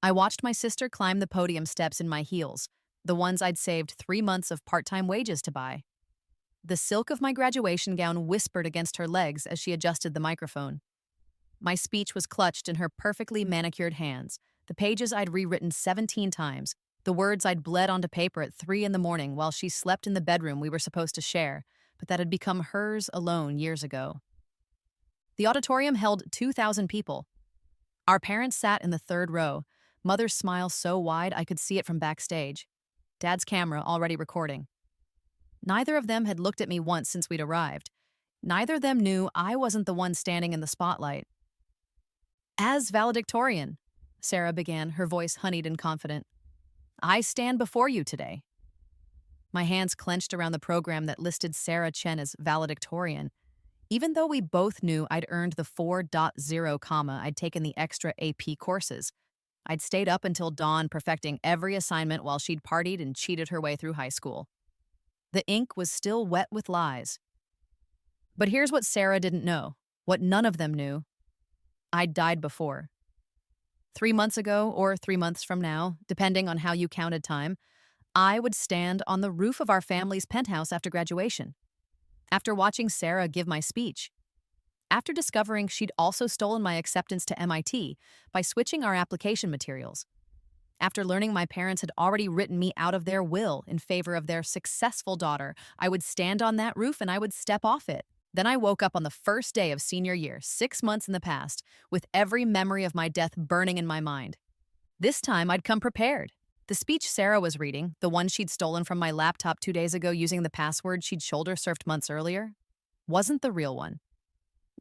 I watched my sister climb the podium steps in my heels, the ones I'd saved 3 months of part-time wages to buy. The silk of my graduation gown whispered against her legs as she adjusted the microphone. My speech was clutched in her perfectly manicured hands, the pages I'd rewritten 17 times, the words I'd bled onto paper at 3 in the morning while she slept in the bedroom we were supposed to share, but that had become hers alone years ago. The auditorium held 2,000 people. Our parents sat in the third row, Mother's smile so wide I could see it from backstage, Dad's camera already recording. Neither of them had looked at me once since we'd arrived. Neither of them knew I wasn't the one standing in the spotlight. As valedictorian, Sarah began, her voice honeyed and confident, I stand before you today. My hands clenched around the program that listed Sarah Chen as valedictorian, even though we both knew I'd earned the 4.0 comma I'd taken the extra AP courses. I'd stayed up until dawn perfecting every assignment while she'd partied and cheated her way through high school. The ink was still wet with lies. But here's what Sarah didn't know, what none of them knew. I'd died before. 3 months ago, or 3 months from now, depending on how you counted time, I would stand on the roof of our family's penthouse after graduation. After watching Sarah give my speech. After discovering she'd also stolen my acceptance to MIT by switching our application materials. After learning my parents had already written me out of their will in favor of their successful daughter, I would stand on that roof and I would step off it. Then I woke up on the first day of senior year, 6 months in the past, with every memory of my death burning in my mind. This time I'd come prepared. The speech Sarah was reading, the one she'd stolen from my laptop 2 days ago using the password she'd shoulder-surfed months earlier, wasn't the real one.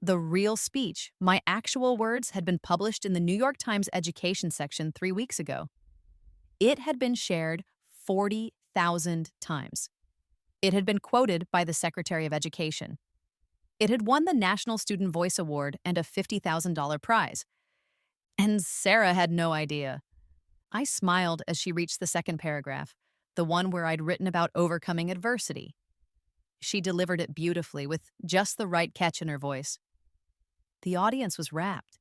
The real speech, my actual words, had been published in the New York Times education section 3 weeks ago. It had been shared 40,000 times. It had been quoted by the Secretary of Education. It had won the National Student Voice Award and a $50,000 prize. And Sarah had no idea. I smiled as she reached the second paragraph, the one where I'd written about overcoming adversity. She delivered it beautifully, with just the right catch in her voice. The audience was rapt.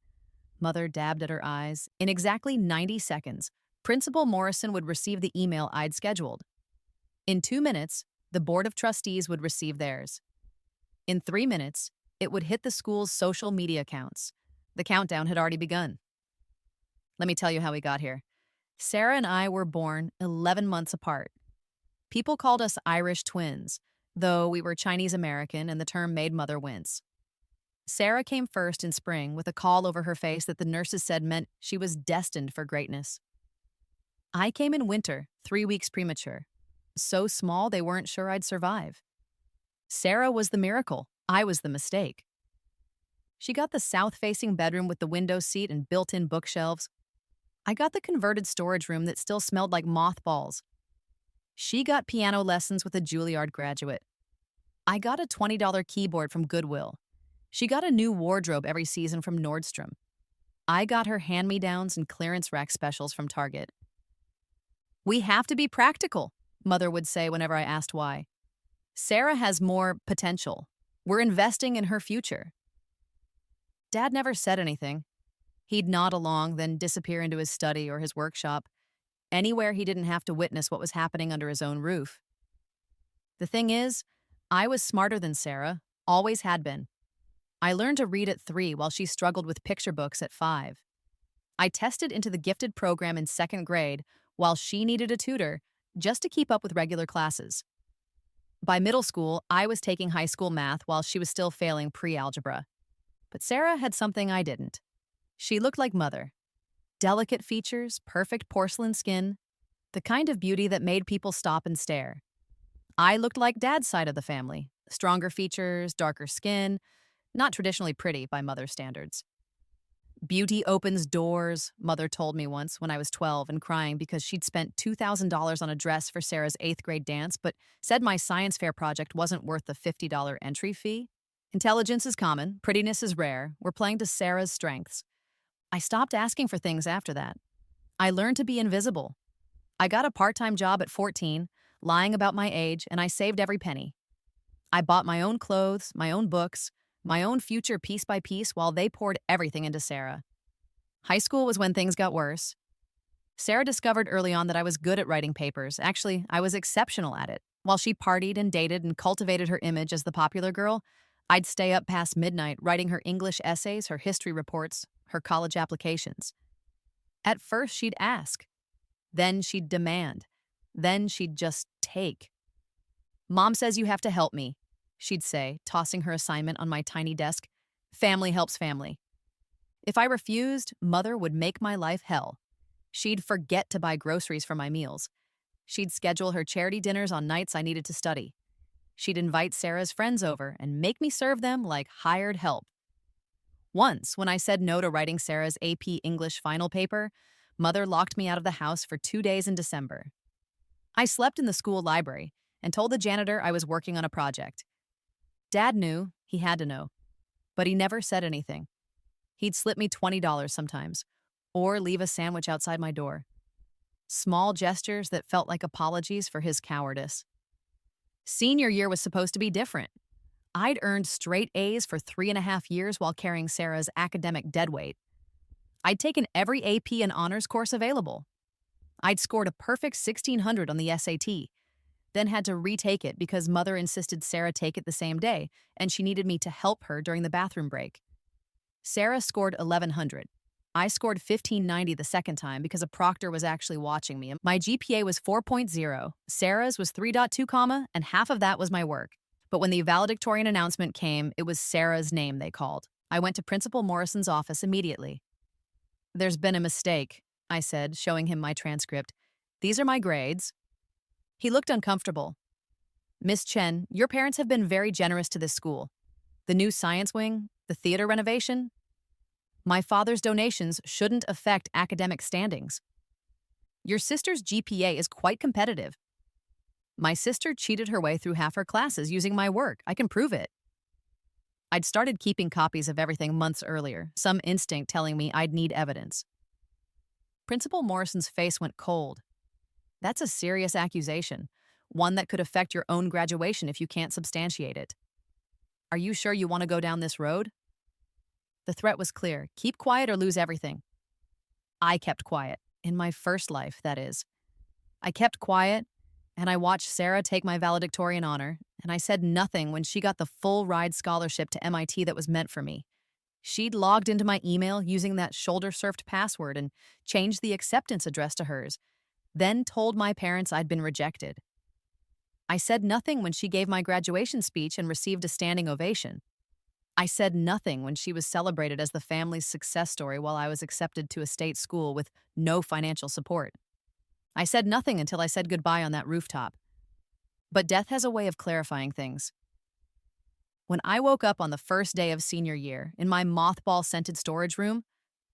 Mother dabbed at her eyes. In exactly 90 seconds, Principal Morrison would receive the email I'd scheduled. In 2 minutes, the Board of Trustees would receive theirs. In 3 minutes, it would hit the school's social media accounts. The countdown had already begun. Let me tell you how we got here. Sarah and I were born 11 months apart. People called us Irish twins, though we were Chinese American and the term made Mother wince. Sarah came first in spring with a caul over her face that the nurses said meant she was destined for greatness. I came in winter, 3 weeks premature. So small they weren't sure I'd survive. Sarah was the miracle. I was the mistake. She got the south-facing bedroom with the window seat and built-in bookshelves. I got the converted storage room that still smelled like mothballs. She got piano lessons with a Juilliard graduate. I got a $20 keyboard from Goodwill. She got a new wardrobe every season from Nordstrom. I got her hand-me-downs and clearance rack specials from Target. We have to be practical, Mother would say whenever I asked why. Sarah has more potential. We're investing in her future. Dad never said anything. He'd nod along, then disappear into his study or his workshop, anywhere he didn't have to witness what was happening under his own roof. The thing is, I was smarter than Sarah, always had been. I learned to read at 3 while she struggled with picture books at 5. I tested into the gifted program in 2nd grade while she needed a tutor just to keep up with regular classes. By middle school, I was taking high school math while she was still failing pre-algebra. But Sarah had something I didn't. She looked like Mother. Delicate features, perfect porcelain skin, the kind of beauty that made people stop and stare. I looked like Dad's side of the family. Stronger features, darker skin, not traditionally pretty by Mother's standards. Beauty opens doors, Mother told me once when I was 12 and crying because she'd spent $2,000 on a dress for Sarah's 8th grade dance, but said my science fair project wasn't worth the $50 entry fee. Intelligence is common, prettiness is rare. We're playing to Sarah's strengths. I stopped asking for things after that. I learned to be invisible. I got a part-time job at 14, lying about my age, and I saved every penny. I bought my own clothes, my own books, my own future piece by piece while they poured everything into Sarah. High school was when things got worse. Sarah discovered early on that I was good at writing papers. Actually, I was exceptional at it. While she partied and dated and cultivated her image as the popular girl, I'd stay up past midnight writing her English essays, her history reports, her college applications. At first, she'd ask. Then she'd demand. Then she'd just take. "Mom says you have to help me," she'd say, tossing her assignment on my tiny desk. "Family helps family." If I refused, Mother would make my life hell. She'd forget to buy groceries for my meals. She'd schedule her charity dinners on nights I needed to study. She'd invite Sarah's friends over and make me serve them like hired help. Once, when I said no to writing Sarah's AP English final paper, Mother locked me out of the house for 2 days in December. I slept in the school library and told the janitor I was working on a project. Dad knew, he had to know, but he never said anything. He'd slip me $20 sometimes, or leave a sandwich outside my door. Small gestures that felt like apologies for his cowardice. Senior year was supposed to be different. I'd earned straight A's for 3.5 years while carrying Sarah's academic deadweight. I'd taken every AP and honors course available. I'd scored a perfect 1,600 on the SAT, then had to retake it because Mother insisted Sarah take it the same day, and she needed me to help her during the bathroom break. Sarah scored 1,100. I scored 1,590 the second time because a proctor was actually watching me. My GPA was 4.0, Sarah's was 3.2, and half of that was my work. But when the valedictorian announcement came, it was Sarah's name they called. I went to Principal Morrison's office immediately. "There's been a mistake," I said, showing him my transcript. "These are my grades." He looked uncomfortable. "Miss Chen, your parents have been very generous to this school. The new science wing, the theater renovation. My father's donations shouldn't affect academic standings. Your sister's GPA is quite competitive. My sister cheated her way through half her classes using my work. I can prove it." I'd started keeping copies of everything months earlier, some instinct telling me I'd need evidence. Principal Morrison's face went cold. "That's a serious accusation, one that could affect your own graduation if you can't substantiate it. Are you sure you want to go down this road?" The threat was clear. Keep quiet or lose everything. I kept quiet. In my first life, that is. I kept quiet, and I watched Sarah take my valedictorian honor, and I said nothing when she got the full ride scholarship to MIT that was meant for me. She'd logged into my email using that shoulder-surfed password and changed the acceptance address to hers, then told my parents I'd been rejected. I said nothing when she gave my graduation speech and received a standing ovation. I said nothing when she was celebrated as the family's success story while I was accepted to a state school with no financial support. I said nothing until I said goodbye on that rooftop. But death has a way of clarifying things. When I woke up on the first day of senior year in my mothball-scented storage room,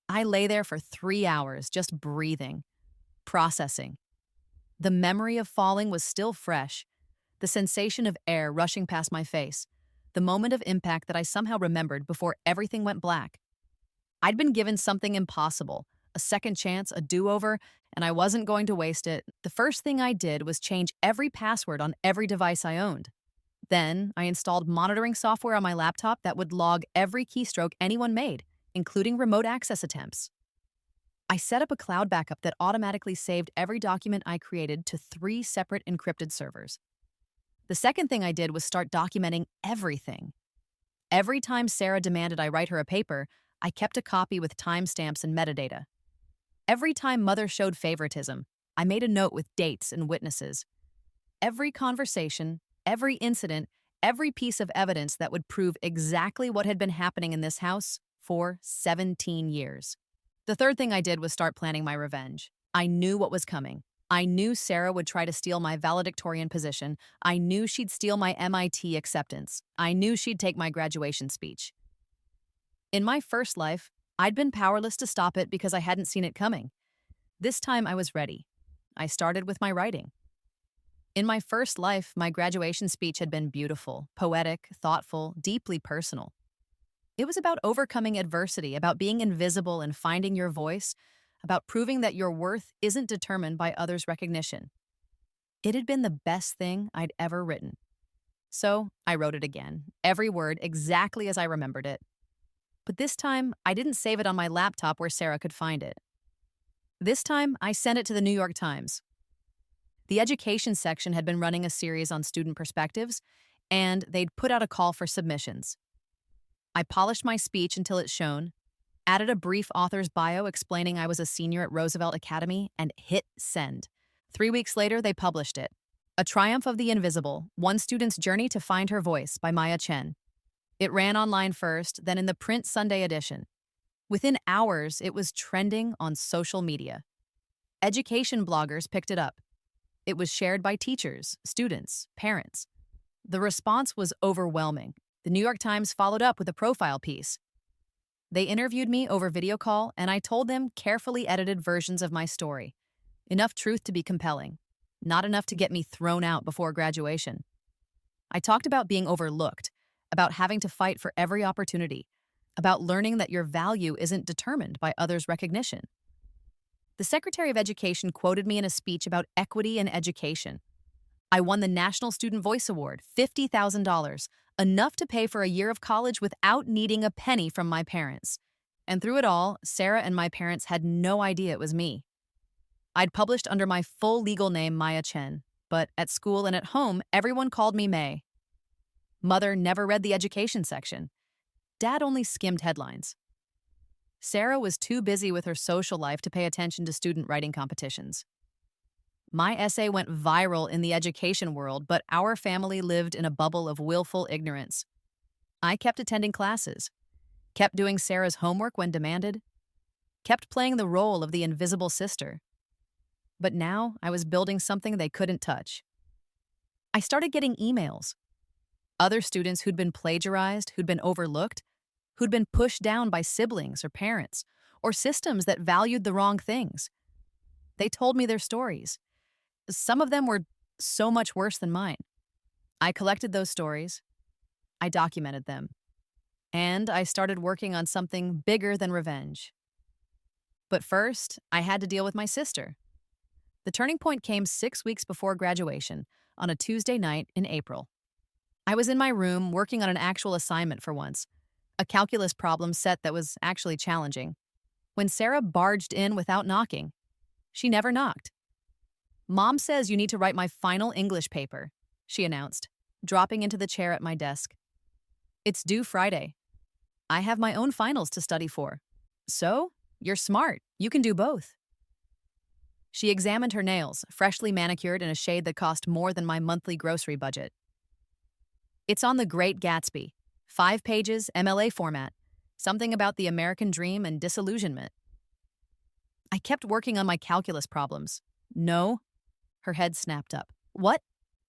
I lay there for 3 hours just breathing, processing. The memory of falling was still fresh, the sensation of air rushing past my face, the moment of impact that I somehow remembered before everything went black. I'd been given something impossible, a second chance, a do-over, and I wasn't going to waste it. The first thing I did was change every password on every device I owned. Then, I installed monitoring software on my laptop that would log every keystroke anyone made, including remote access attempts. I set up a cloud backup that automatically saved every document I created to 3 separate encrypted servers. The second thing I did was start documenting everything. Every time Sarah demanded I write her a paper, I kept a copy with timestamps and metadata. Every time Mother showed favoritism, I made a note with dates and witnesses. Every conversation, every incident, every piece of evidence that would prove exactly what had been happening in this house for 17 years. The third thing I did was start planning my revenge. I knew what was coming. I knew Sarah would try to steal my valedictorian position. I knew she'd steal my MIT acceptance. I knew she'd take my graduation speech. In my first life, I'd been powerless to stop it because I hadn't seen it coming. This time I was ready. I started with my writing. In my first life, my graduation speech had been beautiful, poetic, thoughtful, deeply personal. It was about overcoming adversity, about being invisible and finding your voice, about proving that your worth isn't determined by others' recognition. It had been the best thing I'd ever written. So I wrote it again, every word exactly as I remembered it. But this time, I didn't save it on my laptop where Sarah could find it. This time, I sent it to the New York Times. The education section had been running a series on student perspectives, and they'd put out a call for submissions. I polished my speech until it shone, added a brief author's bio explaining I was a senior at Roosevelt Academy, and hit send. 3 weeks later, they published it. A Triumph of the Invisible, One Student's Journey to Find Her Voice by Maya Chen. It ran online first, then in the print Sunday edition. Within hours, it was trending on social media. Education bloggers picked it up. It was shared by teachers, students, parents. The response was overwhelming. The New York Times followed up with a profile piece. They interviewed me over video call, and I told them carefully edited versions of my story. Enough truth to be compelling, not enough to get me thrown out before graduation. I talked about being overlooked, about having to fight for every opportunity, about learning that your value isn't determined by others' recognition. The Secretary of Education quoted me in a speech about equity in education. I won the National Student Voice Award, $50,000, enough to pay for a year of college without needing a penny from my parents. And through it all, Sarah and my parents had no idea it was me. I'd published under my full legal name, Maya Chen, but at school and at home, everyone called me May. Mother never read the education section. Dad only skimmed headlines. Sarah was too busy with her social life to pay attention to student writing competitions. My essay went viral in the education world, but our family lived in a bubble of willful ignorance. I kept attending classes, kept doing Sarah's homework when demanded, kept playing the role of the invisible sister. But now I was building something they couldn't touch. I started getting emails. Other students who'd been plagiarized, who'd been overlooked, who'd been pushed down by siblings or parents, or systems that valued the wrong things. They told me their stories. Some of them were so much worse than mine. I collected those stories. I documented them. And I started working on something bigger than revenge. But first, I had to deal with my sister. The turning point came 6 weeks before graduation, on a Tuesday night in April. I was in my room working on an actual assignment for once, a calculus problem set that was actually challenging, when Sarah barged in without knocking. She never knocked. "Mom says you need to write my final English paper," she announced, dropping into the chair at my desk. "It's due Friday. I have my own finals to study for. So, you're smart. You can do both." She examined her nails, freshly manicured in a shade that cost more than my monthly grocery budget. "It's on The Great Gatsby. 5 pages, MLA format. Something about the American dream and disillusionment." I kept working on my calculus problems. "No." Her head snapped up. "What?"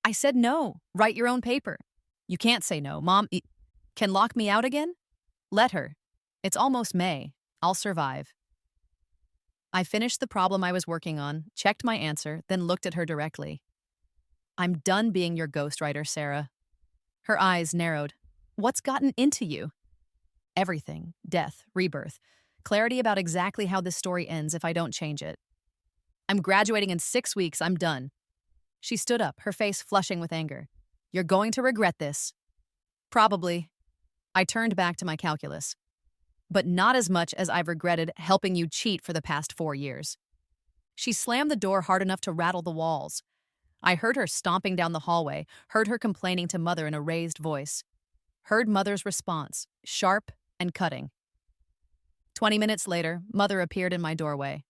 I said no. Write your own paper. "You can't say no. Mom can lock me out again?" "Let her. It's almost May. I'll survive." I finished the problem I was working on, checked my answer, then looked at her directly. "I'm done being your ghostwriter, Sarah." Her eyes narrowed. "What's gotten into you?" "Everything. Death, rebirth. Clarity about exactly how this story ends if I don't change it. I'm graduating in 6 weeks. I'm done." She stood up, her face flushing with anger. "You're going to regret this." "Probably." I turned back to my calculus. "But not as much as I've regretted helping you cheat for the past 4 years." She slammed the door hard enough to rattle the walls. I heard her stomping down the hallway, heard her complaining to Mother in a raised voice. Heard Mother's response, sharp and cutting. 20 minutes later, Mother appeared in my doorway.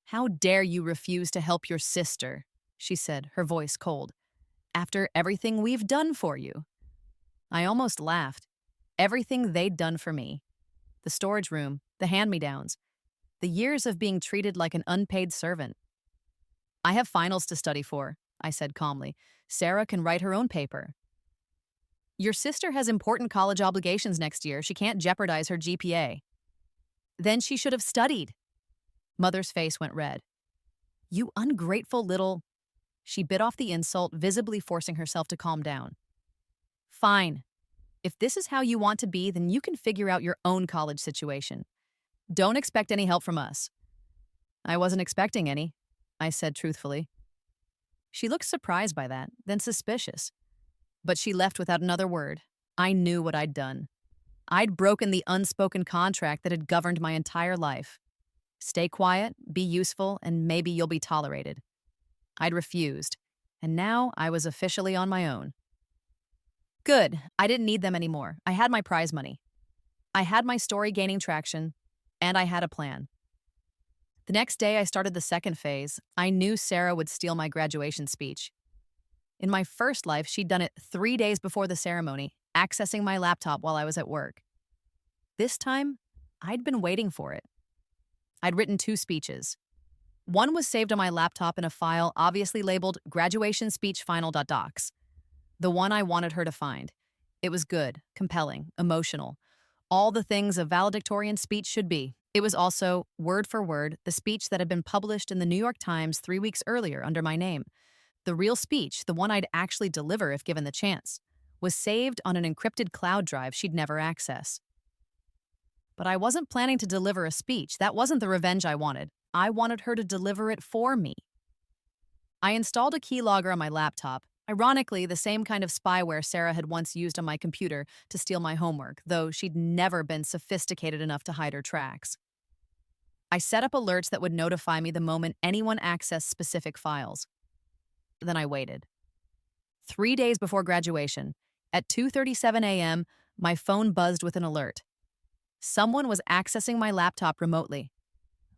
"How dare you refuse to help your sister," she said, her voice cold, "after everything we've done for you." I almost laughed. Everything they'd done for me. The storage room, the hand-me-downs, the years of being treated like an unpaid servant. "I have finals to study for," I said calmly. "Sarah can write her own paper." "Your sister has important college obligations next year. She can't jeopardize her GPA." "Then she should have studied." Mother's face went red. "You ungrateful little—" She bit off the insult, visibly forcing herself to calm down. "Fine. If this is how you want to be, then you can figure out your own college situation. Don't expect any help from us." "I wasn't expecting any," I said truthfully. She looked surprised by that, then suspicious. But she left without another word. I knew what I'd done. I'd broken the unspoken contract that had governed my entire life. Stay quiet, be useful, and maybe you'll be tolerated. I'd refused, and now I was officially on my own. Good, I didn't need them anymore. I had my prize money. I had my story gaining traction, and I had a plan. The next day I started the second phase. I knew Sarah would steal my graduation speech. In my first life, she'd done it 3 days before the ceremony, accessing my laptop while I was at work. This time, I'd been waiting for it. I'd written 2 speeches. One was saved on my laptop in a file obviously labeled graduation speech final.docs. The one I wanted her to find. It was good, compelling, emotional. All the things a valedictorian speech should be. It was also, word for word, the speech that had been published in the New York Times 3 weeks earlier under my name. The real speech, the one I'd actually deliver if given the chance, was saved on an encrypted cloud drive she'd never access. But I wasn't planning to deliver a speech. That wasn't the revenge I wanted. I wanted her to deliver it for me. I installed a keylogger on my laptop, ironically the same kind of spyware Sarah had once used on my computer to steal my homework, though she'd never been sophisticated enough to hide her tracks. I set up alerts that would notify me the moment anyone accessed specific files. Then I waited. 3 days before graduation, at 2:37 a.m., my phone buzzed with an alert. Someone was accessing my laptop remotely.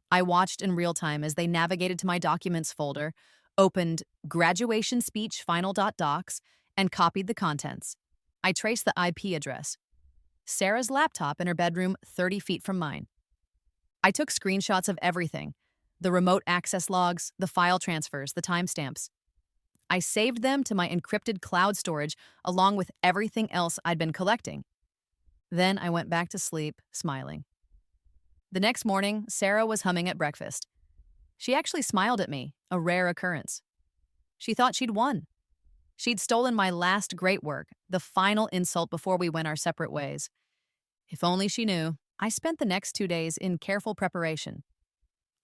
I watched in real time as they navigated to my documents folder, opened graduation speech final.docs, and copied the contents. I traced the IP address. Sarah's laptop in her bedroom 30 feet from mine. I took screenshots of everything, the remote access logs, the file transfers, the timestamps. I saved them to my encrypted cloud storage along with everything else I'd been collecting. Then I went back to sleep, smiling. The next morning, Sarah was humming at breakfast. She actually smiled at me, a rare occurrence. She thought she'd won. She'd stolen my last great work, the final insult before we went our separate ways. If only she knew. I spent the next 2 days in careful preparation.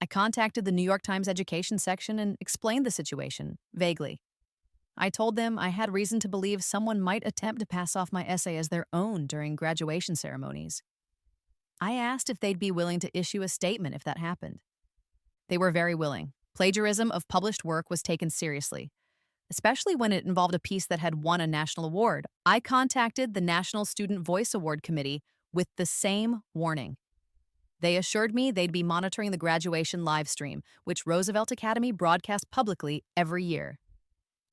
I contacted the New York Times education section and explained the situation, vaguely. I told them I had reason to believe someone might attempt to pass off my essay as their own during graduation ceremonies. I asked if they'd be willing to issue a statement if that happened. They were very willing. Plagiarism of published work was taken seriously, especially when it involved a piece that had won a national award. I contacted the National Student Voice Award Committee with the same warning. They assured me they'd be monitoring the graduation live stream, which Roosevelt Academy broadcast publicly every year.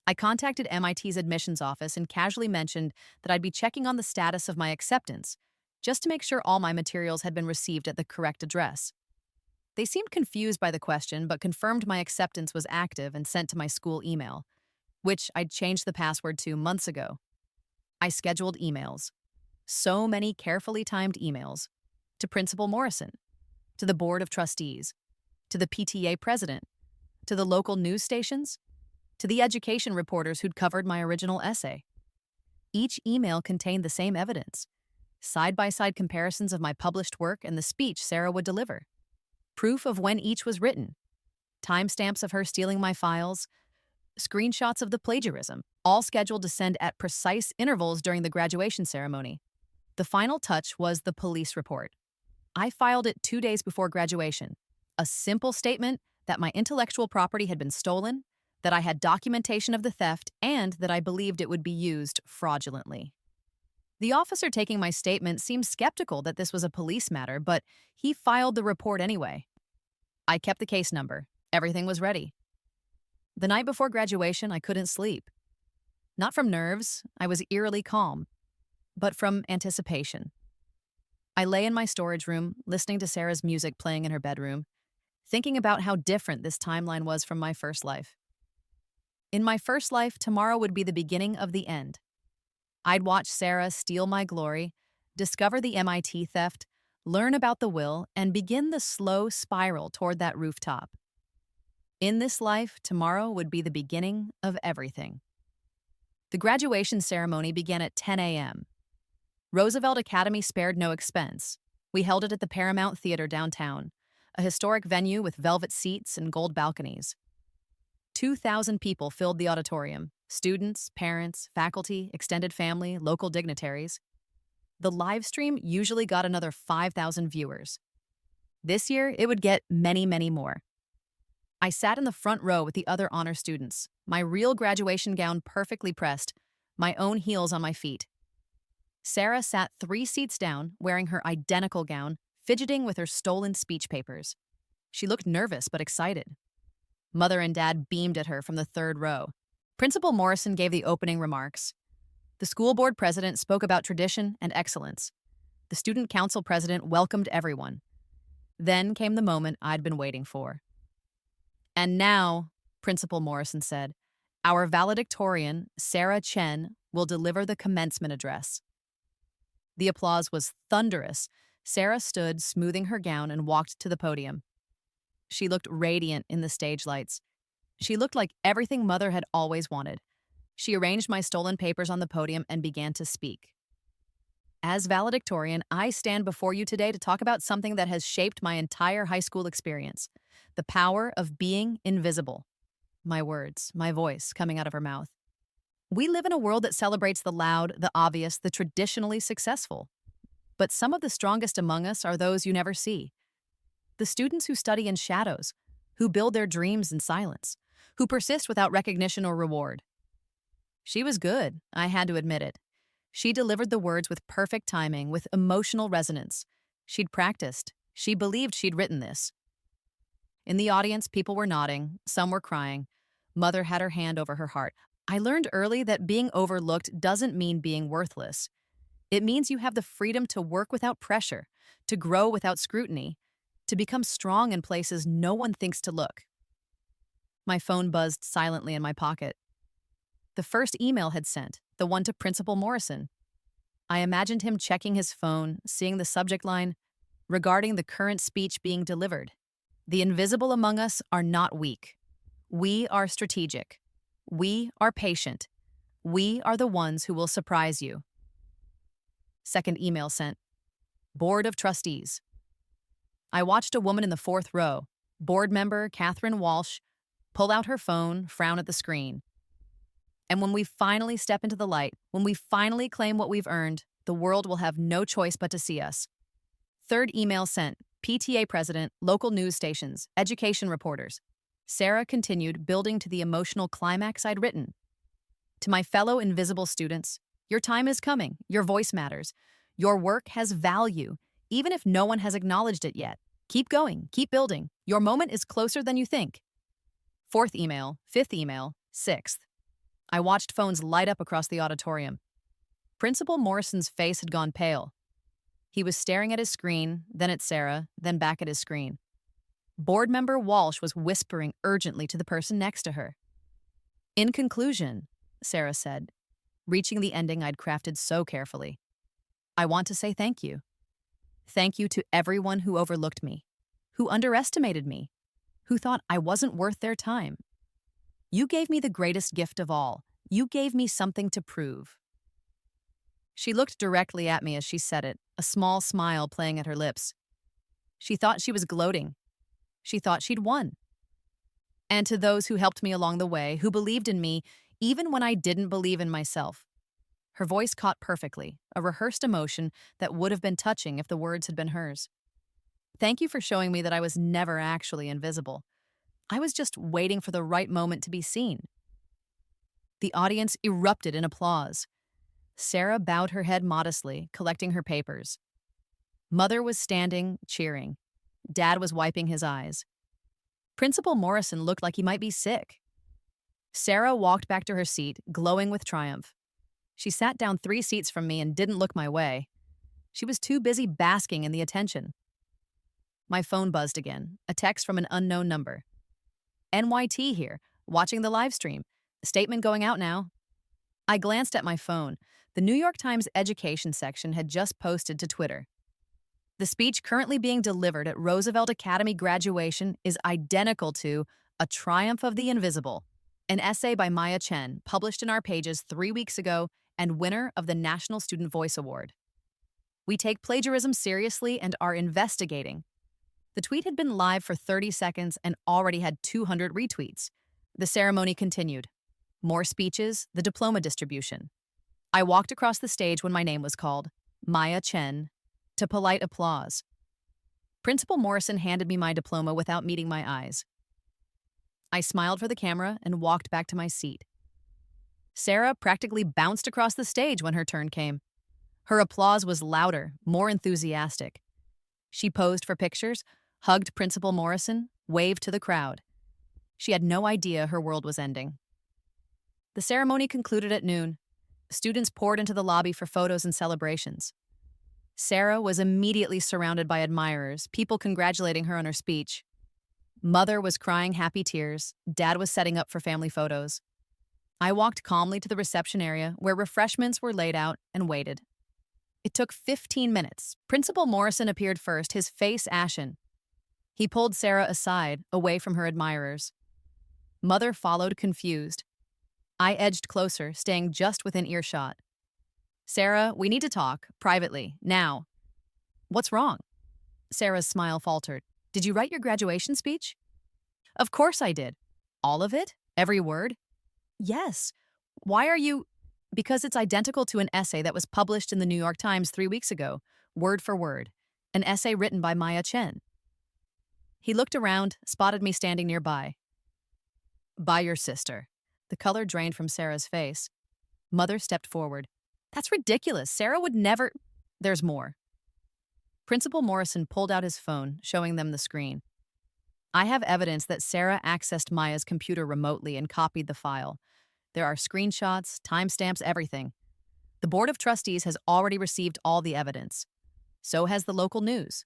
I contacted MIT's admissions office and casually mentioned that I'd be checking on the status of my acceptance, just to make sure all my materials had been received at the correct address. They seemed confused by the question, but confirmed my acceptance was active and sent to my school email, which I'd changed the password to months ago. I scheduled emails. So many carefully timed emails. To Principal Morrison, to the Board of Trustees, to the PTA president, to the local news stations, to the education reporters who'd covered my original essay. Each email contained the same evidence, side-by-side comparisons of my published work and the speech Sarah would deliver, proof of when each was written, timestamps of her stealing my files, screenshots of the plagiarism, all scheduled to send at precise intervals during the graduation ceremony. The final touch was the police report. I filed it 2 days before graduation, a simple statement that my intellectual property had been stolen, that I had documentation of the theft, and that I believed it would be used fraudulently. The officer taking my statement seemed skeptical that this was a police matter, but he filed the report anyway. I kept the case number. Everything was ready. The night before graduation, I couldn't sleep. Not from nerves, I was eerily calm, but from anticipation. I lay in my storage room, listening to Sarah's music playing in her bedroom, thinking about how different this timeline was from my first life. In my first life, tomorrow would be the beginning of the end. I'd watch Sarah steal my glory, discover the MIT theft, learn about the will, and begin the slow spiral toward that rooftop. In this life, tomorrow would be the beginning of everything. The graduation ceremony began at 10 a.m. Roosevelt Academy spared no expense. We held it at the Paramount Theater downtown, a historic venue with velvet seats and gold balconies. 2,000 people filled the auditorium: students, parents, faculty, extended family, local dignitaries. The live stream usually got another 5,000 viewers. This year, it would get many, many more. I sat in the front row with the other honor students, my real graduation gown perfectly pressed, my own heels on my feet. Sarah sat 3 seats down, wearing her identical gown, fidgeting with her stolen speech papers. She looked nervous but excited. Mother and Dad beamed at her from the 3rd row. Principal Morrison gave the opening remarks. The school board president spoke about tradition and excellence. The student council president welcomed everyone. Then came the moment I'd been waiting for. And now, Principal Morrison said, our valedictorian, Sarah Chen, will deliver the commencement address. The applause was thunderous. Sarah stood, smoothing her gown, and walked to the podium. She looked radiant in the stage lights. She looked like everything Mother had always wanted. She arranged my stolen papers on the podium and began to speak. As valedictorian, I stand before you today to talk about something that has shaped my entire high school experience, the power of being invisible. My words, my voice coming out of her mouth. We live in a world that celebrates the loud, the obvious, the traditionally successful. But some of the strongest among us are those you never see. The students who study in shadows, who build their dreams in silence, who persist without recognition or reward. She was good, I had to admit it. She delivered the words with perfect timing, with emotional resonance. She'd practiced. She believed she'd written this. In the audience, people were nodding. Some were crying. Mother had her hand over her heart. I learned early that being overlooked doesn't mean being worthless. It means you have the freedom to work without pressure, to grow without scrutiny, to become strong in places no one thinks to look. My phone buzzed silently in my pocket. The first email had sent, the one to Principal Morrison. I imagined him checking his phone, seeing the subject line, regarding the current speech being delivered. The invisible among us are not weak. We are strategic. We are patient. We are the ones who will surprise you. Second email sent. Board of Trustees. I watched a woman in the 4th row, board member Catherine Walsh, pull out her phone, frown at the screen. And when we finally step into the light, when we finally claim what we've earned, the world will have no choice but to see us. Third email sent. PTA president, local news stations, education reporters. Sarah continued, building to the emotional climax I'd written. To my fellow invisible students, your time is coming. Your voice matters. Your work has value, even if no one has acknowledged it yet. Keep going. Keep building. Your moment is closer than you think. 4th email, 5th email, 6th. I watched phones light up across the auditorium. Principal Morrison's face had gone pale. He was staring at his screen, then at Sarah, then back at his screen. Board member Walsh was whispering urgently to the person next to her. In conclusion, Sarah said, reaching the ending I'd crafted so carefully, I want to say thank you. Thank you to everyone who overlooked me, who underestimated me, who thought I wasn't worth their time. You gave me the greatest gift of all. You gave me something to prove. She looked directly at me as she said it, a small smile playing at her lips. She thought she was gloating. She thought she'd won. And to those who helped me along the way, who believed in me, even when I didn't believe in myself. Her voice caught perfectly, a rehearsed emotion that would have been touching if the words had been hers. Thank you for showing me that I was never actually invisible. I was just waiting for the right moment to be seen. The audience erupted in applause. Sarah bowed her head modestly, collecting her papers. Mother was standing, cheering. Dad was wiping his eyes. Principal Morrison looked like he might be sick. Sarah walked back to her seat, glowing with triumph. She sat down 3 seats from me and didn't look my way. She was too busy basking in the attention. My phone buzzed again, a text from an unknown number. NYT here, watching the live stream. Statement going out now. I glanced at my phone. The New York Times education section had just posted to Twitter. The speech currently being delivered at Roosevelt Academy graduation is identical to A Triumph of the Invisible, an essay by Maya Chen, published in our pages 3 weeks ago and winner of the National Student Voice Award. We take plagiarism seriously and are investigating. The tweet had been live for 30 seconds and already had 200 retweets. The ceremony continued. More speeches, the diploma distribution. I walked across the stage when my name was called, Maya Chen, to polite applause. Principal Morrison handed me my diploma without meeting my eyes. I smiled for the camera and walked back to my seat. Sarah practically bounced across the stage when her turn came. Her applause was louder, more enthusiastic. She posed for pictures, hugged Principal Morrison, waved to the crowd. She had no idea her world was ending. The ceremony concluded at noon. Students poured into the lobby for photos and celebrations. Sarah was immediately surrounded by admirers, people congratulating her on her speech. Mother was crying happy tears. Dad was setting up for family photos. I walked calmly to the reception area where refreshments were laid out and waited. It took 15 minutes. Principal Morrison appeared first, his face ashen. He pulled Sarah aside, away from her admirers. Mother followed, confused. I edged closer, staying just within earshot. Sarah, we need to talk, privately, now. What's wrong? Sarah's smile faltered. Did you write your graduation speech? Of course I did. All of it? Every word? Yes. Why are you... Because it's identical to an essay that was published in the New York Times 3 weeks ago, word for word. An essay written by Maya Chen. He looked around, spotted me standing nearby. By your sister. The color drained from Sarah's face. Mother stepped forward. That's ridiculous. Sarah would never... There's more. Principal Morrison pulled out his phone, showing them the screen. I have evidence that Sarah accessed Maya's computer remotely and copied the file. There are screenshots, timestamps, everything. The Board of Trustees has already received all the evidence. So has the local news.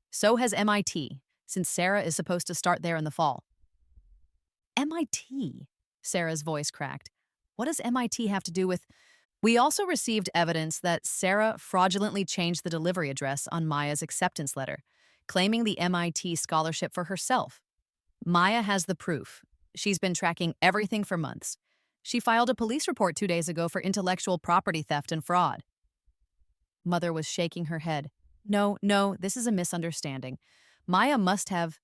So has MIT, since Sarah is supposed to start there in the fall. MIT? Sarah's voice cracked. What does MIT have to do with... We also received evidence that Sarah fraudulently changed the delivery address on Maya's acceptance letter, claiming the MIT scholarship for herself. Maya has the proof. She's been tracking everything for months. She filed a police report 2 days ago for intellectual property theft and fraud. Mother was shaking her head. No, this is a misunderstanding. Maya must have...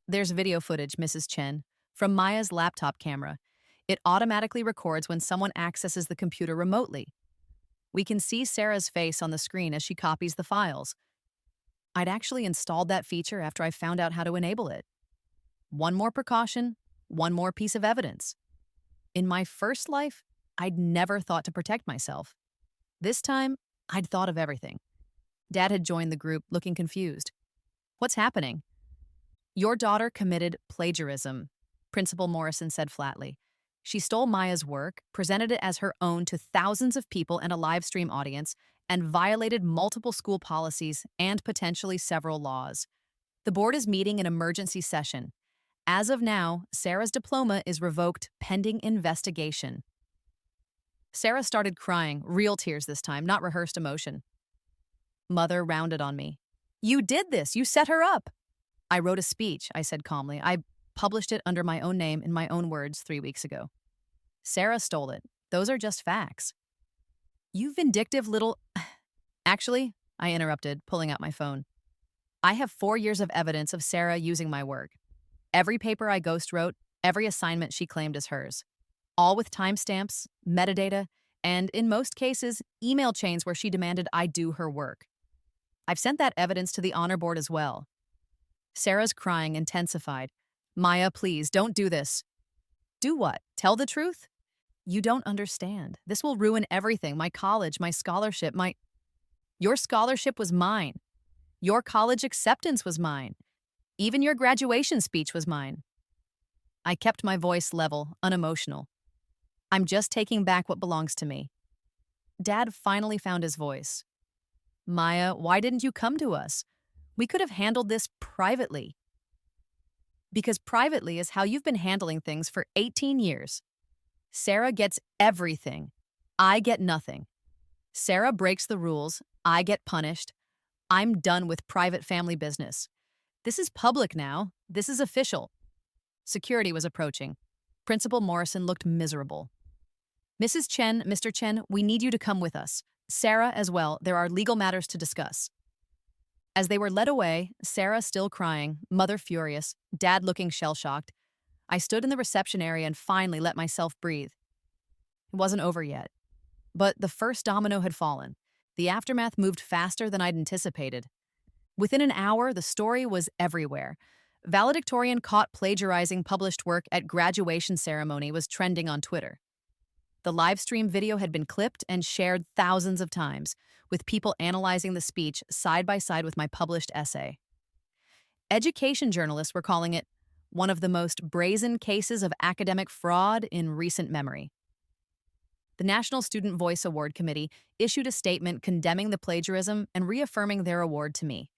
There's video footage, Mrs. Chen, from Maya's laptop camera. It automatically records when someone accesses the computer remotely. We can see Sarah's face on the screen as she copies the files. I'd actually installed that feature after I found out how to enable it. One more precaution, one more piece of evidence. In my first life, I'd never thought to protect myself. This time, I'd thought of everything. Dad had joined the group, looking confused. What's happening? Your daughter committed plagiarism, Principal Morrison said flatly. She stole Maya's work, presented it as her own to thousands of people and a live stream audience, and violated multiple school policies and potentially several laws. The board is meeting an emergency session. As of now, Sarah's diploma is revoked pending investigation. Sarah started crying, real tears this time, not rehearsed emotion. Mother rounded on me. You did this! You set her up! I wrote a speech, I said calmly. I published it under my own name in my own words 3 weeks ago. Sarah stole it. Those are just facts. You vindictive little... Actually, I interrupted, pulling out my phone. I have 4 years of evidence of Sarah using my work. Every paper I ghost wrote, every assignment she claimed as hers. All with timestamps, metadata, and, in most cases, email chains where she demanded I do her work. I've sent that evidence to the honor board as well. Sarah's crying intensified. Maya, please, don't do this. Do what? Tell the truth? You don't understand. This will ruin everything. My college, my scholarship, Your scholarship was mine. Your college acceptance was mine. Even your graduation speech was mine. I kept my voice level, unemotional. I'm just taking back what belongs to me. Dad finally found his voice. Maya, why didn't you come to us? We could have handled this privately. Because privately is how you've been handling things for 18 years. Sarah gets everything. I get nothing. Sarah breaks the rules. I get punished. I'm done with private family business. This is public now. This is official. Security was approaching. Principal Morrison looked miserable. Mrs. Chen, Mr. Chen, we need you to come with us. Sarah as well. There are legal matters to discuss. As they were led away, Sarah still crying, Mother furious, Dad looking shell-shocked, I stood in the reception area and finally let myself breathe. It wasn't over yet. But the first domino had fallen. The aftermath moved faster than I'd anticipated. Within an hour, the story was everywhere. Valedictorian caught plagiarizing published work at graduation ceremony was trending on Twitter. The live stream video had been clipped and shared thousands of times, with people analyzing the speech side by side with my published essay. Education journalists were calling it one of the most brazen cases of academic fraud in recent memory. The National Student Voice Award Committee issued a statement condemning the plagiarism and reaffirming their award to me.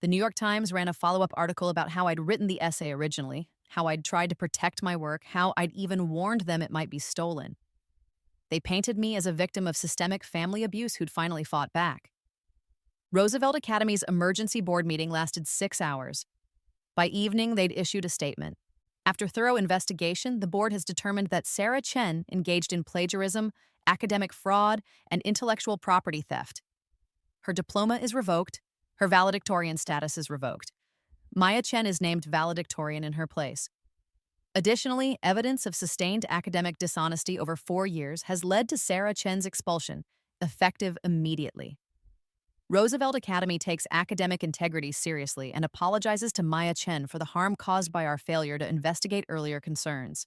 The New York Times ran a follow-up article about how I'd written the essay originally, how I'd tried to protect my work, how I'd even warned them it might be stolen. They painted me as a victim of systemic family abuse who'd finally fought back. Roosevelt Academy's emergency board meeting lasted 6 hours. By evening, they'd issued a statement. After thorough investigation, the board has determined that Sarah Chen engaged in plagiarism, academic fraud, and intellectual property theft. Her diploma is revoked. Her valedictorian status is revoked. Maya Chen is named valedictorian in her place. Additionally, evidence of sustained academic dishonesty over 4 years has led to Sarah Chen's expulsion, effective immediately. Roosevelt Academy takes academic integrity seriously and apologizes to Maya Chen for the harm caused by our failure to investigate earlier concerns.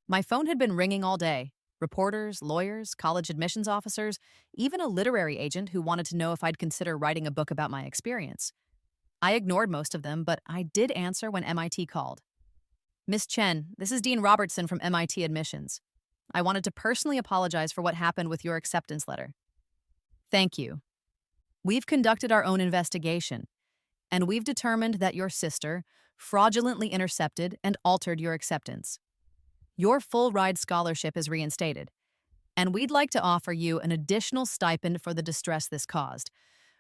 My phone had been ringing all day. Reporters, lawyers, college admissions officers, even a literary agent who wanted to know if I'd consider writing a book about my experience. I ignored most of them, but I did answer when MIT called. Miss Chen, this is Dean Robertson from MIT Admissions. I wanted to personally apologize for what happened with your acceptance letter. Thank you. We've conducted our own investigation, and we've determined that your sister fraudulently intercepted and altered your acceptance. Your full-ride scholarship is reinstated, and we'd like to offer you an additional stipend for the distress this caused.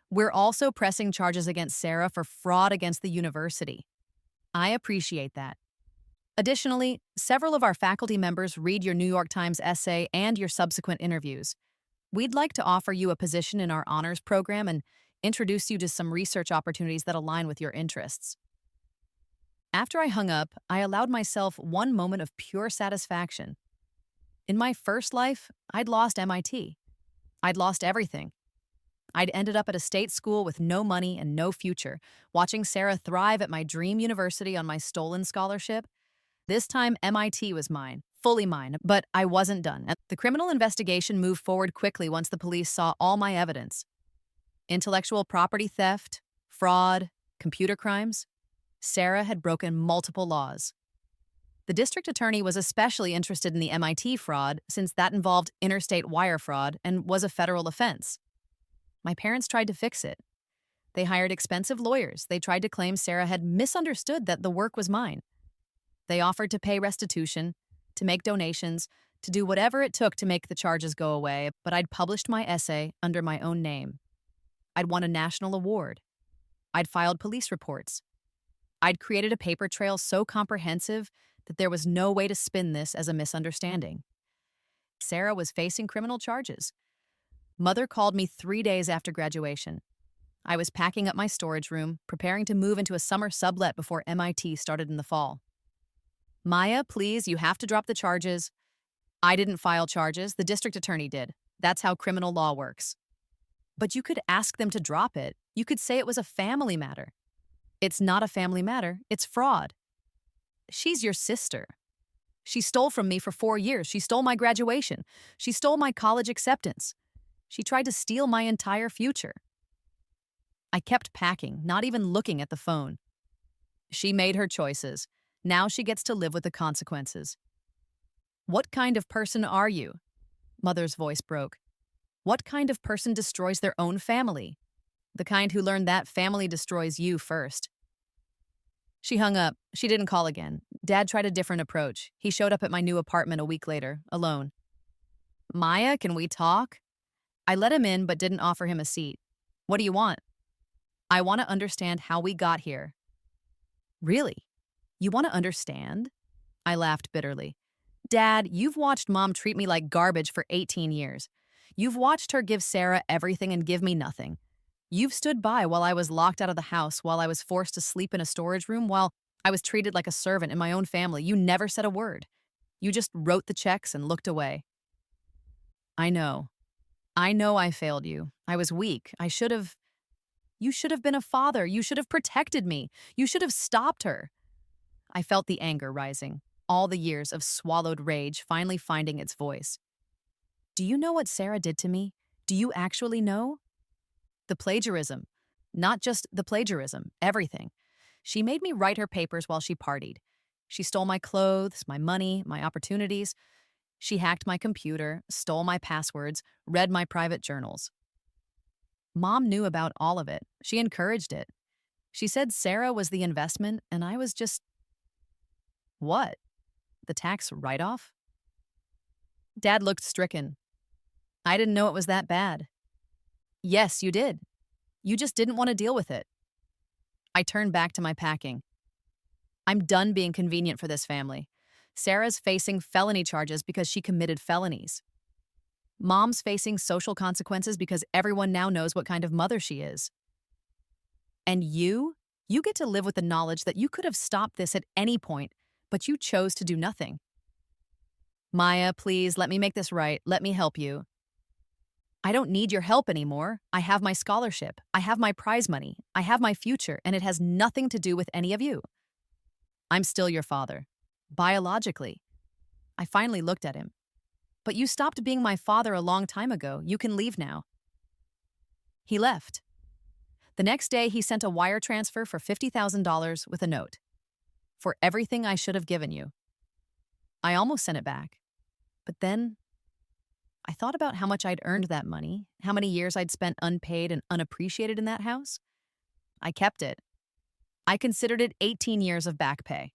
We're also pressing charges against Sarah for fraud against the university. I appreciate that. Additionally, several of our faculty members read your New York Times essay and your subsequent interviews. We'd like to offer you a position in our honors program and introduce you to some research opportunities that align with your interests. After I hung up, I allowed myself one moment of pure satisfaction. In my first life, I'd lost MIT. I'd lost everything. I'd ended up at a state school with no money and no future, watching Sarah thrive at my dream university on my stolen scholarship. This time, MIT was mine, fully mine, but I wasn't done. The criminal investigation moved forward quickly once the police saw all my evidence. Intellectual property theft, fraud, computer crimes. Sarah had broken multiple laws. The district attorney was especially interested in the MIT fraud since that involved interstate wire fraud and was a federal offense. My parents tried to fix it. They hired expensive lawyers. They tried to claim Sarah had misunderstood that the work was mine. They offered to pay restitution, to make donations, to do whatever it took to make the charges go away, but I'd published my essay under my own name. I'd won a national award. I'd filed police reports. I'd created a paper trail so comprehensive that there was no way to spin this as a misunderstanding. Sarah was facing criminal charges. Mother called me 3 days after graduation. I was packing up my storage room, preparing to move into a summer sublet before MIT started in the fall. Maya, please, you have to drop the charges. I didn't file charges, the district attorney did. That's how criminal law works. But you could ask them to drop it. You could say it was a family matter. It's not a family matter, it's fraud. She's your sister. She stole from me for 4 years. She stole my graduation. She stole my college acceptance. She tried to steal my entire future. I kept packing, not even looking at the phone. She made her choices. Now she gets to live with the consequences. What kind of person are you? Mother's voice broke. What kind of person destroys their own family? The kind who learned that family destroys you first. She hung up. She didn't call again. Dad tried a different approach. He showed up at my new apartment a week later, alone. Maya, can we talk? I let him in but didn't offer him a seat. What do you want? I want to understand how we got here. Really? You want to understand? I laughed bitterly. Dad, you've watched Mom treat me like garbage for 18 years. You've watched her give Sarah everything and give me nothing. You've stood by while I was locked out of the house, while I was forced to sleep in a storage room, while I was treated like a servant in my own family. You never said a word. You just wrote the checks and looked away. I know. I know I failed you. I was weak. I should have. You should have been a father. You should have protected me. You should have stopped her. I felt the anger rising, all the years of swallowed rage finally finding its voice. Do you know what Sarah did to me? Do you actually know? The plagiarism. Not just the plagiarism, everything. She made me write her papers while she partied. She stole my clothes, my money, my opportunities. She hacked my computer, stole my passwords, read my private journals. Mom knew about all of it. She encouraged it. She said Sarah was the investment, and I was just. What? The tax write-off? Dad looked stricken. I didn't know it was that bad. Yes, you did. You just didn't want to deal with it. I turned back to my packing. I'm done being convenient for this family. Sarah's facing felony charges because she committed felonies. Mom's facing social consequences because everyone now knows what kind of mother she is. And you get to live with the knowledge that you could have stopped this at any point, but you chose to do nothing. Maya, please, let me make this right. Let me help you. I don't need your help anymore. I have my scholarship. I have my prize money. I have my future, and it has nothing to do with any of you. I'm still your father. Biologically. I finally looked at him. But you stopped being my father a long time ago. You can leave now. He left. The next day, he sent a wire transfer for $50,000 with a note. For everything I should have given you. I almost sent it back. But then I thought about how much I'd earned that money, how many years I'd spent unpaid and unappreciated in that house. I kept it. I considered it 18 years of back pay.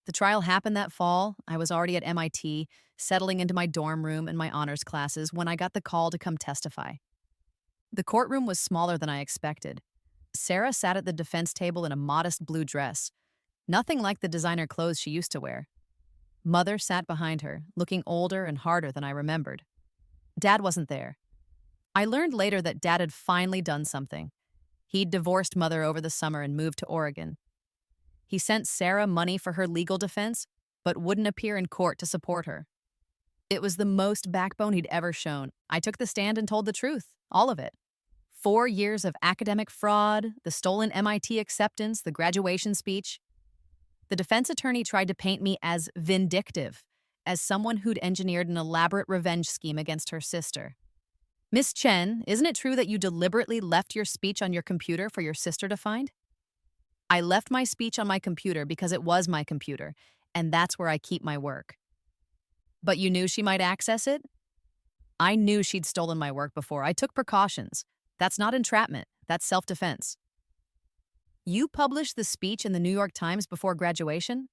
The trial happened that fall. I was already at MIT, settling into my dorm room and my honors classes when I got the call to come testify. The courtroom was smaller than I expected. Sarah sat at the defense table in a modest blue dress, nothing like the designer clothes she used to wear. Mother sat behind her, looking older and harder than I remembered. Dad wasn't there. I learned later that Dad had finally done something. He'd divorced Mother over the summer and moved to Oregon. He sent Sarah money for her legal defense, but wouldn't appear in court to support her. It was the most backbone he'd ever shown. I took the stand and told the truth, all of it. 4 years of academic fraud, the stolen MIT acceptance, the graduation speech. The defense attorney tried to paint me as vindictive, as someone who'd engineered an elaborate revenge scheme against her sister. Miss Chen, isn't it true that you deliberately left your speech on your computer for your sister to find? I left my speech on my computer because it was my computer, and that's where I keep my work. But you knew she might access it? I knew she'd stolen my work before. I took precautions. That's not entrapment. That's self-defense. You published the speech in the New York Times before graduation?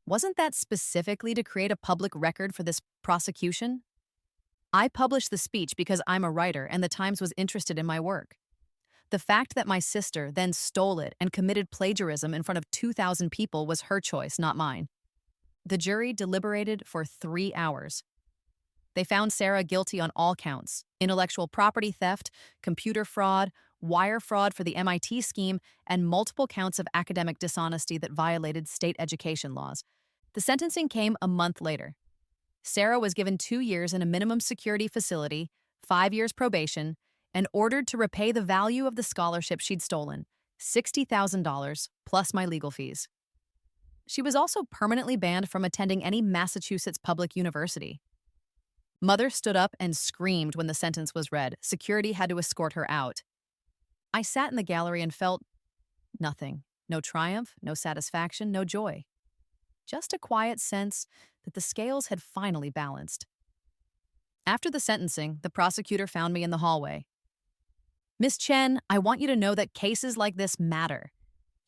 Wasn't that specifically to create a public record for this prosecution? I published the speech because I'm a writer and the Times was interested in my work. The fact that my sister then stole it and committed plagiarism in front of 2,000 people was her choice, not mine. The jury deliberated for 3 hours. They found Sarah guilty on all counts: intellectual property theft, computer fraud, wire fraud for the MIT scheme, and multiple counts of academic dishonesty that violated state education laws. The sentencing came a month later. Sarah was given 2 years in a minimum security facility, 5 years probation, and ordered to repay the value of the scholarship she'd stolen, $60,000 plus my legal fees. She was also permanently banned from attending any Massachusetts public university. Mother stood up and screamed when the sentence was read. Security had to escort her out. I sat in the gallery and felt nothing. No triumph, no satisfaction, no joy. Just a quiet sense that the scales had finally balanced. After the sentencing, the prosecutor found me in the hallway. Miss Chen, I want you to know that cases like this matter.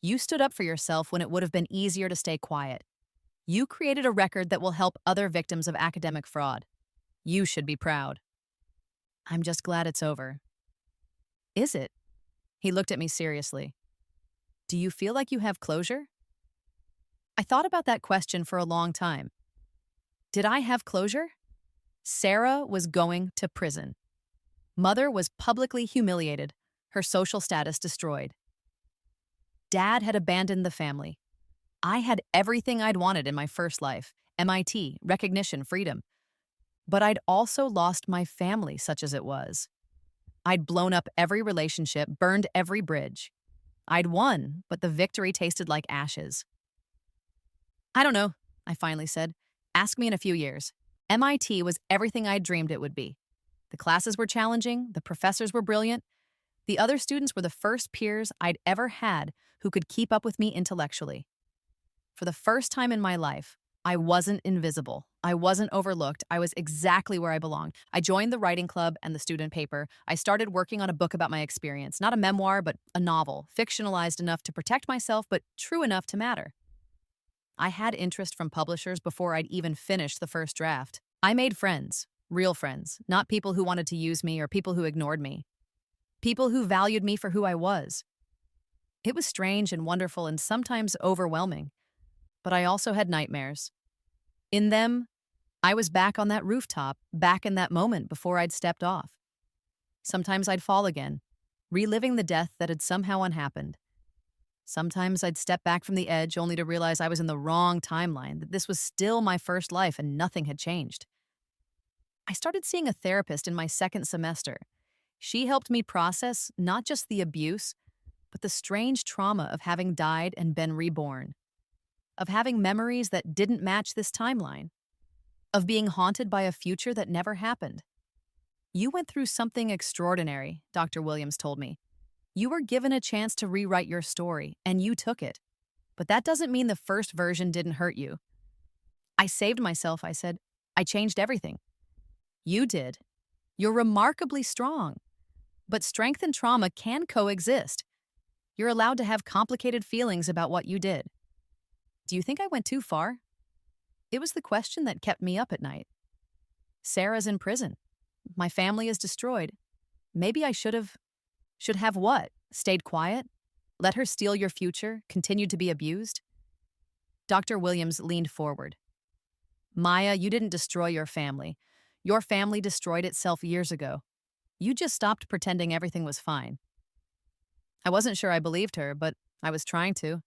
You stood up for yourself when it would have been easier to stay quiet. You created a record that will help other victims of academic fraud. You should be proud. I'm just glad it's over. Is it? He looked at me seriously. Do you feel like you have closure? I thought about that question for a long time. Did I have closure? Sarah was going to prison. Mother was publicly humiliated, her social status destroyed. Dad had abandoned the family. I had everything I'd wanted in my first life: MIT, recognition, freedom. But I'd also lost my family, such as it was. I'd blown up every relationship, burned every bridge. I'd won, but the victory tasted like ashes. I don't know, I finally said. Ask me in a few years. MIT was everything I'd dreamed it would be. The classes were challenging, the professors were brilliant, the other students were the first peers I'd ever had who could keep up with me intellectually. For the first time in my life, I wasn't invisible. I wasn't overlooked. I was exactly where I belonged. I joined the writing club and the student paper. I started working on a book about my experience, not a memoir, but a novel, fictionalized enough to protect myself, but true enough to matter. I had interest from publishers before I'd even finished the first draft. I made friends, real friends, not people who wanted to use me or people who ignored me. People who valued me for who I was. It was strange and wonderful and sometimes overwhelming, but I also had nightmares. In them, I was back on that rooftop, back in that moment before I'd stepped off. Sometimes I'd fall again, reliving the death that had somehow unhappened. Sometimes I'd step back from the edge only to realize I was in the wrong timeline, that this was still my first life and nothing had changed. I started seeing a therapist in my second semester. She helped me process not just the abuse, but the strange trauma of having died and been reborn, of having memories that didn't match this timeline, of being haunted by a future that never happened. You went through something extraordinary, Dr. Williams told me. You were given a chance to rewrite your story, and you took it. But that doesn't mean the first version didn't hurt you. I saved myself, I said. I changed everything. You did. You're remarkably strong. But strength and trauma can coexist. You're allowed to have complicated feelings about what you did. Do you think I went too far? It was the question that kept me up at night. Sarah's in prison. My family is destroyed. Maybe I should have what? Stayed quiet? Let her steal your future? Continued to be abused? Dr. Williams leaned forward. Maya, you didn't destroy your family. Your family destroyed itself years ago. You just stopped pretending everything was fine. I wasn't sure I believed her, but I was trying to.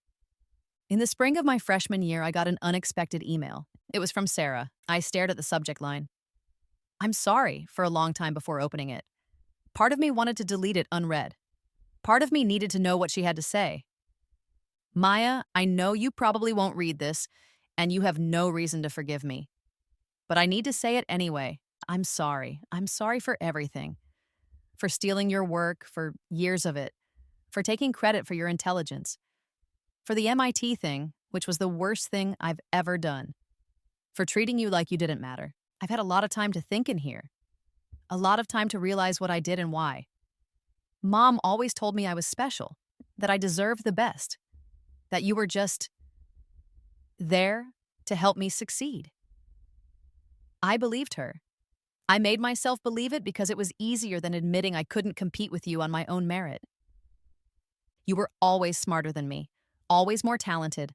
In the spring of my freshman year, I got an unexpected email. It was from Sarah. I stared at the subject line. I'm sorry, for a long time before opening it. Part of me wanted to delete it unread. Part of me needed to know what she had to say. Maya, I know you probably won't read this, and you have no reason to forgive me. But I need to say it anyway. I'm sorry. I'm sorry for everything. For stealing your work, for years of it. For taking credit for your intelligence. For the MIT thing, which was the worst thing I've ever done. For treating you like you didn't matter. I've had a lot of time to think in here. A lot of time to realize what I did and why. Mom always told me I was special, that I deserved the best, that you were just there to help me succeed. I believed her. I made myself believe it because it was easier than admitting I couldn't compete with you on my own merit. You were always smarter than me, always more talented.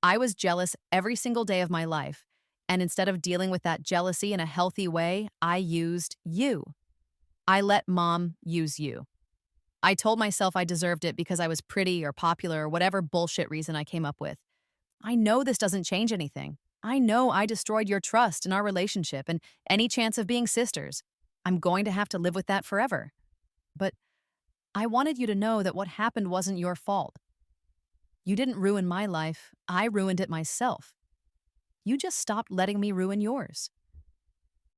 I was jealous every single day of my life, and instead of dealing with that jealousy in a healthy way, I used you. I let Mom use you. I told myself I deserved it because I was pretty or popular or whatever bullshit reason I came up with. I know this doesn't change anything. I know I destroyed your trust in our relationship and any chance of being sisters. I'm going to have to live with that forever. But I wanted you to know that what happened wasn't your fault. You didn't ruin my life. I ruined it myself. You just stopped letting me ruin yours.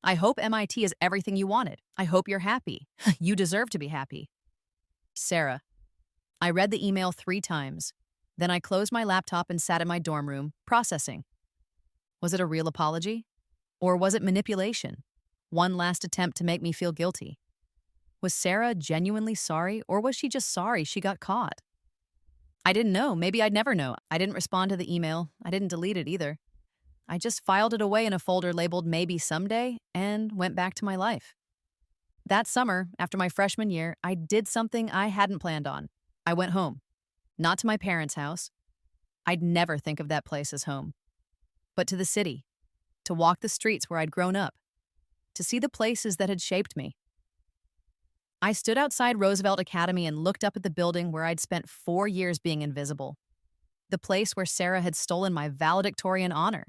I hope MIT is everything you wanted. I hope you're happy. You deserve to be happy. Sarah. I read the email 3 times. Then I closed my laptop and sat in my dorm room, processing. Was it a real apology? Or was it manipulation? One last attempt to make me feel guilty. Was Sarah genuinely sorry, or was she just sorry she got caught? I didn't know. Maybe I'd never know. I didn't respond to the email. I didn't delete it either. I just filed it away in a folder labeled Maybe Someday and went back to my life. That summer, after my freshman year, I did something I hadn't planned on. I went home. Not to my parents' house. I'd never think of that place as home. But to the city. To walk the streets where I'd grown up. To see the places that had shaped me. I stood outside Roosevelt Academy and looked up at the building where I'd spent 4 years being invisible. The place where Sarah had stolen my valedictorian honor.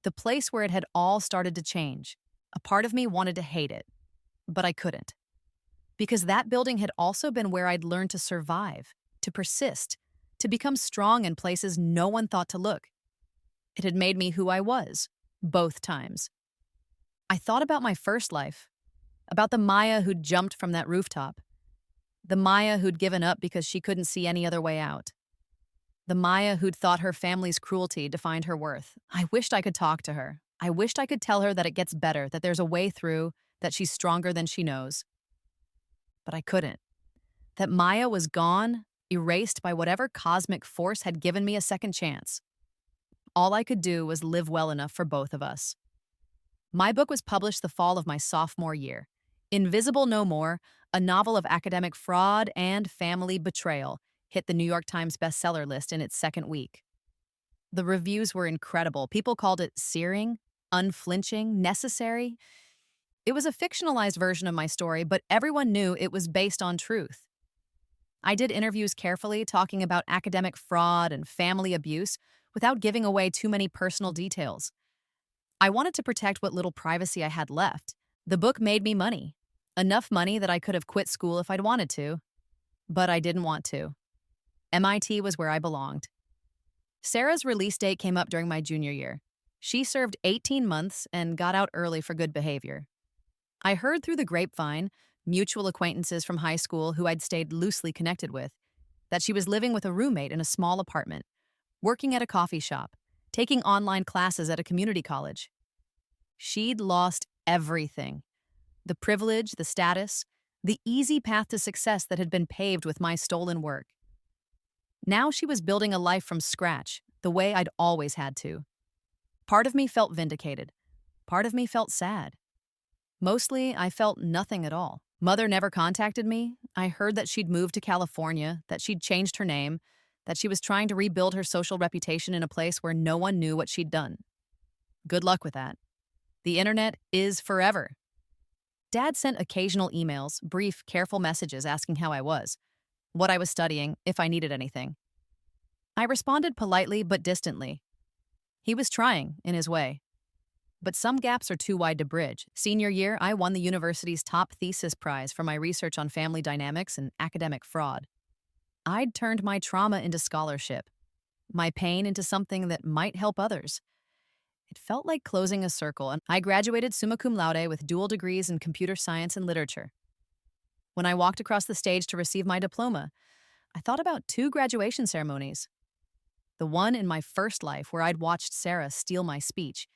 The place where it had all started to change. A part of me wanted to hate it, but I couldn't. because that building had also been where I'd learned to survive, to persist, to become strong in places no one thought to look. It had made me who I was, both times. I thought about my first life, about the Maya who'd jumped from that rooftop, the Maya who'd given up because she couldn't see any other way out, the Maya who'd thought her family's cruelty defined her worth. I wished I could talk to her. I wished I could tell her that it gets better, that there's a way through, that she's stronger than she knows. But I couldn't. That Maya was gone, erased by whatever cosmic force had given me a second chance. All I could do was live well enough for both of us. My book was published the fall of my sophomore year. Invisible No More, a novel of academic fraud and family betrayal, hit the New York Times bestseller list in its second week. The reviews were incredible. People called it searing, unflinching, necessary. It was a fictionalized version of my story, but everyone knew it was based on truth. I did interviews carefully, talking about academic fraud and family abuse without giving away too many personal details. I wanted to protect what little privacy I had left. The book made me money, enough money that I could have quit school if I'd wanted to, but I didn't want to. MIT was where I belonged. Sarah's release date came up during my junior year. She served 18 months and got out early for good behavior. I heard through the grapevine, mutual acquaintances from high school who I'd stayed loosely connected with, that she was living with a roommate in a small apartment, working at a coffee shop, taking online classes at a community college. She'd lost everything. The privilege, the status, the easy path to success that had been paved with my stolen work. Now she was building a life from scratch, the way I'd always had to. Part of me felt vindicated. Part of me felt sad. Mostly, I felt nothing at all. Mother never contacted me. I heard that she'd moved to California, that she'd changed her name, that she was trying to rebuild her social reputation in a place where no one knew what she'd done. Good luck with that. The internet is forever. Dad sent occasional emails, brief, careful messages asking how I was, what I was studying, if I needed anything. I responded politely but distantly. He was trying, in his way. But some gaps are too wide to bridge. Senior year, I won the university's top thesis prize for my research on family dynamics and academic fraud. I'd turned my trauma into scholarship, my pain into something that might help others. It felt like closing a circle, and I graduated summa cum laude with dual degrees in computer science and literature. When I walked across the stage to receive my diploma, I thought about two graduation ceremonies. The one in my first life where I'd watched Sarah steal my speech,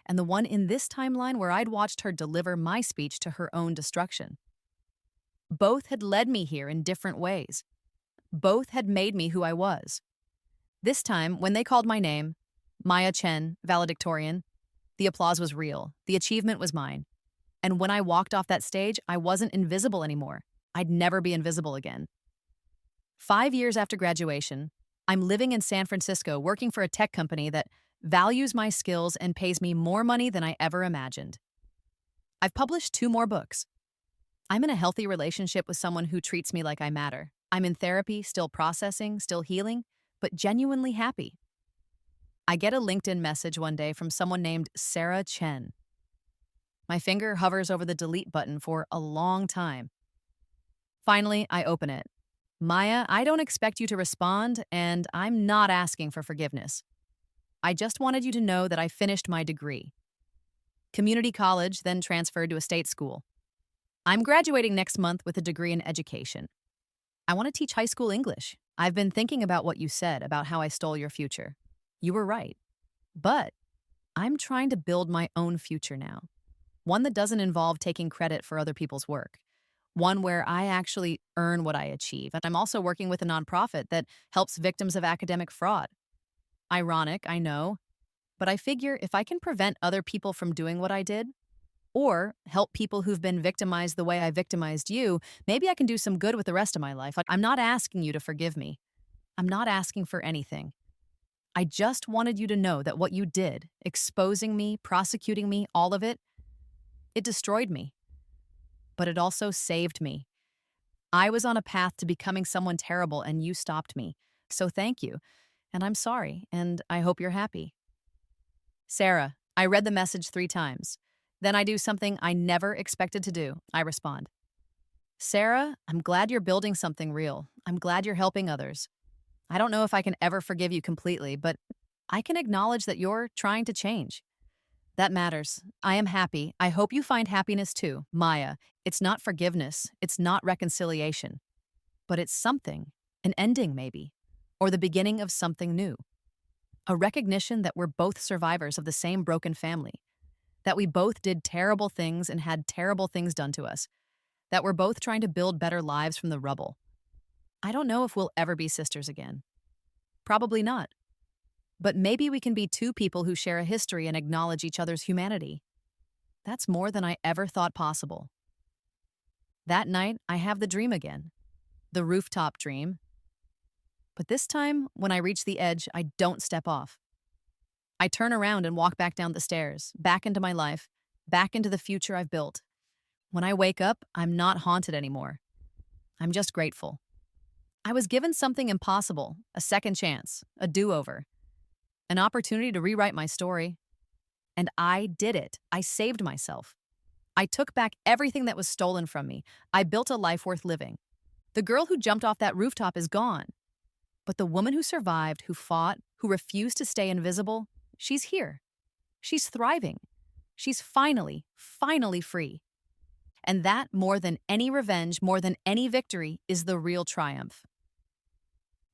and the one in this timeline where I'd watched her deliver my speech to her own destruction. Both had led me here in different ways. Both had made me who I was. This time, when they called my name, Maya Chen, valedictorian, the applause was real. The achievement was mine. And when I walked off that stage, I wasn't invisible anymore. I'd never be invisible again. 5 years after graduation, I'm living in San Francisco working for a tech company that values my skills and pays me more money than I ever imagined. I've published 2 more books. I'm in a healthy relationship with someone who treats me like I matter. I'm in therapy, still processing, still healing, but genuinely happy. I get a LinkedIn message one day from someone named Sarah Chen. My finger hovers over the delete button for a long time. Finally, I open it. Maya, I don't expect you to respond, and I'm not asking for forgiveness. I just wanted you to know that I finished my degree. Community college, then transferred to a state school. I'm graduating next month with a degree in education. I want to teach high school English. I've been thinking about what you said about how I stole your future. You were right. But I'm trying to build my own future now. One that doesn't involve taking credit for other people's work. One where I actually earn what I achieve. And I'm also working with a nonprofit that helps victims of academic fraud. Ironic, I know, but I figure if I can prevent other people from doing what I did, or help people who've been victimized the way I victimized you, maybe I can do some good with the rest of my life. I'm not asking you to forgive me. I'm not asking for anything. I just wanted you to know that what you did, exposing me, prosecuting me, all of it destroyed me. But it also saved me. I was on a path to becoming someone terrible and you stopped me. So thank you. And I'm sorry, and I hope you're happy. Sarah, I read the message 3 times. Then I do something I never expected to do. I respond. Sarah, I'm glad you're building something real. I'm glad you're helping others. I don't know if I can ever forgive you completely, but I can acknowledge that you're trying to change. That matters. I am happy. I hope you find happiness too, Maya. It's not forgiveness. It's not reconciliation. But it's something, an ending maybe, or the beginning of something new. A recognition that we're both survivors of the same broken family, that we both did terrible things and had terrible things done to us, that we're both trying to build better lives from the rubble. I don't know if we'll ever be sisters again. Probably not. But maybe we can be two people who share a history and acknowledge each other's humanity. That's more than I ever thought possible. That night, I have the dream again. The rooftop dream. But this time, when I reach the edge, I don't step off. I turn around and walk back down the stairs, back into my life, back into the future I've built. When I wake up, I'm not haunted anymore. I'm just grateful. I was given something impossible, a second chance, a do-over, an opportunity to rewrite my story. And I did it. I saved myself. I took back everything that was stolen from me. I built a life worth living. The girl who jumped off that rooftop is gone. But the woman who survived, who fought, who refused to stay invisible, she's here. She's thriving. She's finally free. And that, more than any revenge, more than any victory, is the real triumph.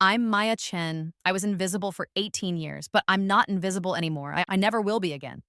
I'm Maya Chen. I was invisible for 18 years, but I'm not invisible anymore. I never will be again.